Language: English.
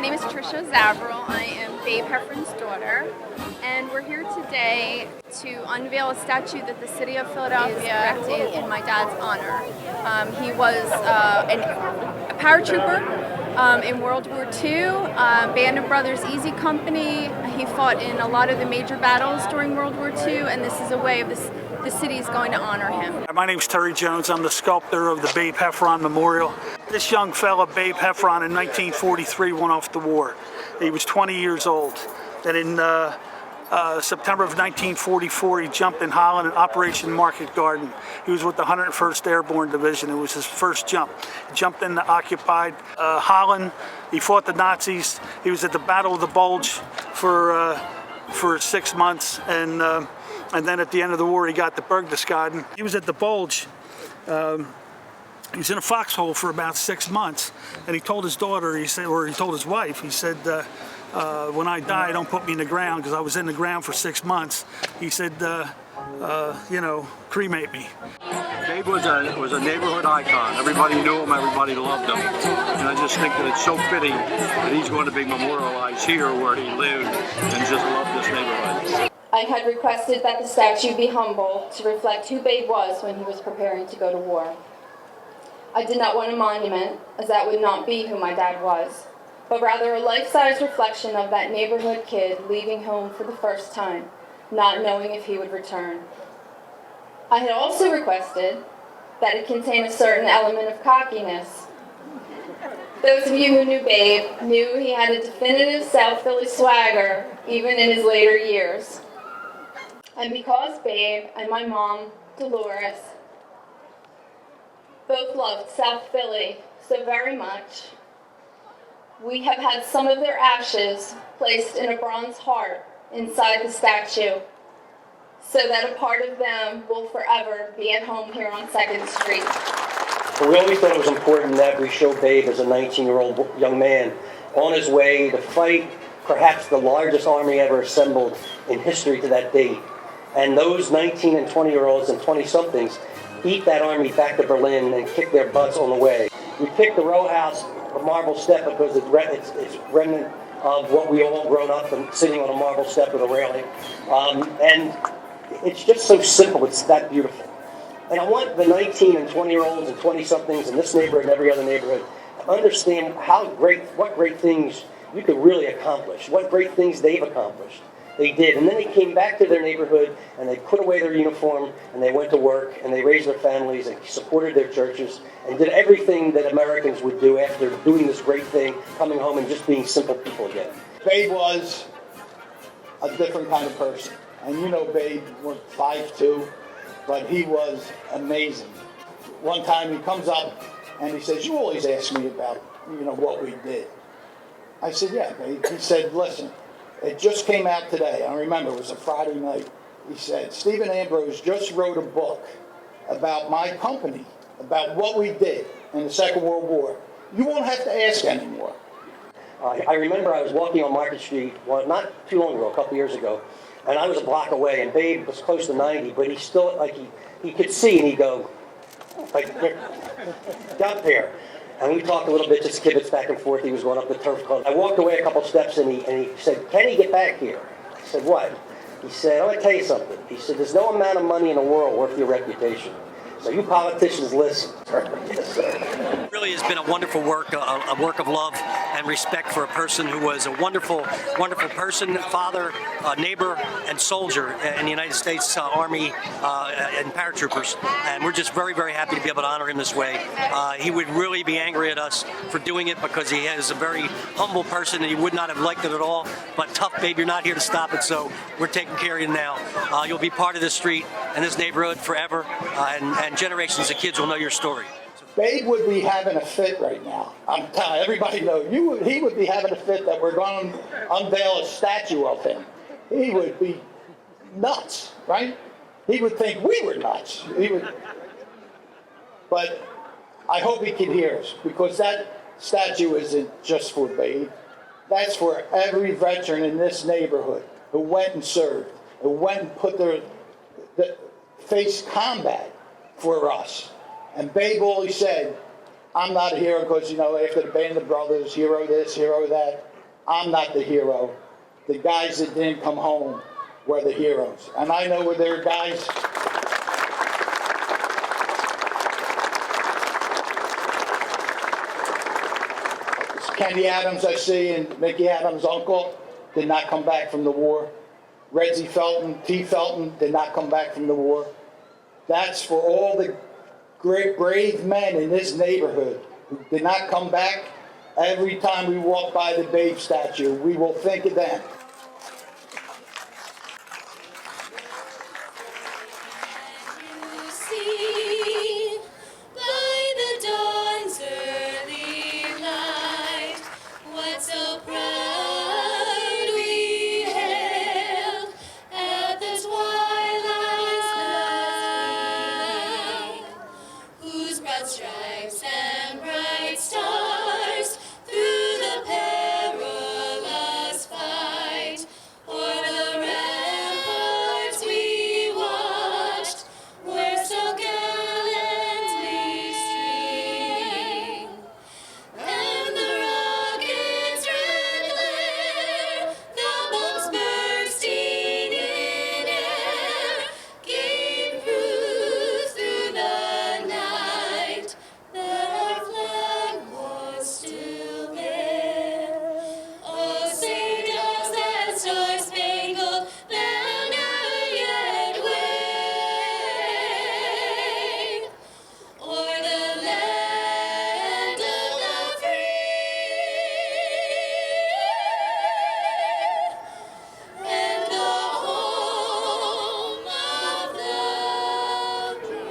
name is Trisha Zavril. I am Babe Heffron's daughter, and we're here today to unveil a statue that the city of Philadelphia erected in my dad's honor. He was a paratrooper in World War II, Band of Brothers Easy Company. He fought in a lot of the major battles during World War II, and this is a way of the city is going to honor him. My name's Terry Jones. I'm the sculptor of the Babe Heffron Memorial. This young fella, Babe Heffron, in 1943 went off to war. He was 20 years old. And in September of 1944, he jumped in Holland in Operation Market Garden. He was with the 101st Airborne Division. It was his first jump. He jumped into occupied Holland. He fought the Nazis. He was at the Battle of the Bulge for 6 months, and then at the end of the war, he got the Berchtesgaden. He was at the Bulge. He was in a foxhole for about 6 months, and he told his daughter, he told his wife, he said, when I die, don't put me in the ground, because I was in the ground for 6 months. He said, cremate me. Babe was a neighborhood icon. Everybody knew him, everybody loved him. And I just think that it's so fitting that he's going to be memorialized here where he lived and just loved this neighborhood. I had requested that the statue be humble to reflect who Babe was when he was preparing to go to war. I did not want a monument, as that would not be who my dad was, but rather a life-size reflection of that neighborhood kid leaving home for the first time, not knowing if he would return. I had also requested that it contain a certain element of cockiness. Those of you who knew Babe knew he had a definitive South Philly swagger, even in his later years. And because Babe and my mom, Dolores, both loved South Philly so very much, we have had some of their ashes placed in a bronze heart inside the statue, so that a part of them will forever be at home here on 2nd Street. We always thought it was important that we show Babe as a 19-year-old young man on his way to fight perhaps the largest army ever assembled in history to that date. And those 19 and 20-year-olds and 20-somethings beat that army back to Berlin and kicked their butts on the way. We picked the row house of marble step because it's remnant of what we all grown up and sitting on a marble step with a railing. And it's just so simple, it's that beautiful. And I want the 19 and 20-year-olds and 20-somethings in this neighborhood and every other neighborhood to understand what great things you could really accomplish, what great things they've accomplished. They did, and then they came back to their neighborhood and they put away their uniform and they went to work and they raised their families and supported their churches and did everything that Americans would do after doing this great thing, coming home and just being simple people again. Babe was a different kind of person. And you know Babe was 5'2", but he was amazing. One time he comes up and he says, "You always ask me about, what we did." I said, "Yeah, Babe." He said, "Listen, it just came out today." I remember it was a Friday night. He said, "Stephen Ambrose just wrote a book about my company, about what we did in the Second World War. You won't have to ask anymore." I remember I was walking on Market Street, not too long ago, a couple years ago, and I was a block away, and Babe was close to 90, but he still, he could see, and he'd go, got there. And we talked a little bit, just kibitz back and forth. He was going up the turf club. I walked away a couple steps, and he said, "Kenny, get back here." I said, "What?" He said, "I'm going to tell you something." He said, "There's no amount of money in the world worth your reputation. So you politicians listen." Yes, sir. It really has been a wonderful work, a work of love and respect for a person who was a wonderful, wonderful person, father, neighbor, and soldier in the United States Army and paratroopers. And we're just very, very happy to be able to honor him this way. He would really be angry at us for doing it because he is a very humble person and he would not have liked it at all. But tough, Babe, you're not here to stop it, so we're taking care of you now. You'll be part of this street and this neighborhood forever, and generations of kids will know your story. Babe would be having a fit right now. I'm telling everybody he would be having a fit that we're going to unveil a statue of him. He would be nuts, right? He would think we were nuts. But I hope he can hear us, because that statue isn't just for Babe. That's for every veteran in this neighborhood who went and served, who went and put faced combat for us. And Babe always said, "I'm not a hero because, after the Band of Brothers, hero this, hero that." I'm not the hero. The guys that didn't come home were the heroes. And I know where there are guys. Kenny Adams, I see, and Mickey Adams' uncle did not come back from the war. Reggie Felton, T. Felton did not come back from the war. That's for all the great brave men in this neighborhood who did not come back. Every time we walk by the Babe statue, we will think of them. You see, by the dawn's early light, what so proud we hailed at the twilight's light, whose broad stripes and bright stars through the perilous fight o'er the ramparts we watched, were so gallantly streaming. And the rocket's red glare, the bombs bursting in air, gave proof through the night that our flag was still there. Oh, say does that star-spangled banner yet wave o'er the land of the free and the home of the brave.